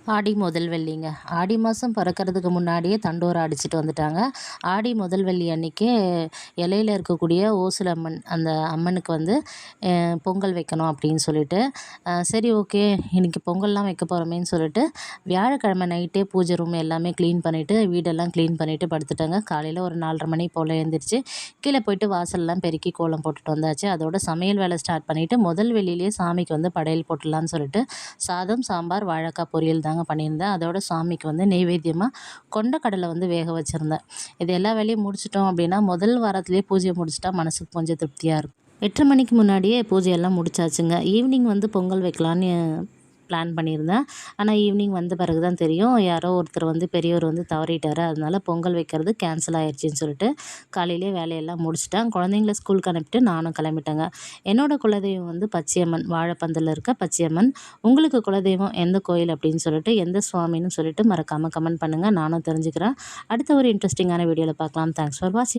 ஆடி முதல் வெள்ளிங்க. ஆடி மாதம் பிறக்கறதுக்கு முன்னாடியே தண்டோரா அடிச்சுட்டு வந்துட்டாங்க. ஆடி முதல் வெள்ளி அன்னைக்கு இலையில இருக்கக்கூடிய ஓசுலம்மன் அந்த அம்மனுக்கு வந்து பொங்கல் வைக்கணும் அப்படின்னு சொல்லிட்டு, சரி ஓகே இன்னைக்கு பொங்கல்லாம் வைக்க போகிறோமேன்னு சொல்லிட்டு வியாழக்கிழமை நைட்டே பூஜை ரூம் எல்லாமே க்ளீன் பண்ணிவிட்டு வீடெல்லாம் க்ளீன் பண்ணிவிட்டு படுத்துட்டேங்க. காலையில் ஒரு 4:30 மணி போல் எழுந்திரிச்சு கீழே போயிட்டு வாசல்லாம் பெருக்கி கோலம் போட்டுட்டு வந்தாச்சு. அதோட சமையல் வேலை ஸ்டார்ட் பண்ணிவிட்டு முதல் வெள்ளியிலேயே சாமிக்கு வந்து படையல் போட்டுடலான்னு சொல்லிட்டு சாதம், சாம்பார், வாழைக்காய் பொரியல் தாங்க பண்ணியிருந்தேன். அதோட சாமிக்கு வந்து நெய்வேத்தியமாக கொண்டக்கடலை வந்து வேக வச்சுருந்தேன். இது எல்லா வேலையும் முடிச்சிட்டோம் அப்படின்னா முதல் வாரத்திலேயே பூஜையை முடிச்சிட்டா மனசுக்கு கொஞ்சம் திருப்தியாக இருக்கும். 8:30 மணிக்கு முன்னாடியே பூஜையெல்லாம் முடிச்சாச்சுங்க. ஈவினிங் வந்து பொங்கல் வைக்கலான்னு பிளான் பண்ணியிருந்தேன். ஆனால் ஈவினிங் வந்த பிறகு தான் தெரியும் யாரோ ஒருத்தர் வந்து பெரியவர் வந்து தவறிட்டார். அதனால பொங்கல் வைக்கிறது கேன்சல் ஆயிடுச்சுன்னு சொல்லிட்டு காலையிலேயே வேலையெல்லாம் முடிச்சிட்டேன். குழந்தைங்கள ஸ்கூலுக்கு அனுப்பிட்டு நானும் கிளம்பிட்டேங்க. என்னோட குலதெய்வம் வந்து பச்சையம்மன், வாழைப்பந்தலில் இருக்க பச்சையம்மன். உங்களுக்கு குலதெய்வம் எந்த கோயில் அப்படின்னு சொல்லிட்டு எந்த சுவாமின்னு சொல்லிட்டு மறக்காமல் கமெண்ட் பண்ணுங்கள். நானும் தெரிஞ்சுக்கிறேன். அடுத்த ஒரு இன்ட்ரெஸ்டிங்கான வீடியோவில் பார்க்கலாம். தேங்க்ஸ் ஃபார் வாட்சிங்.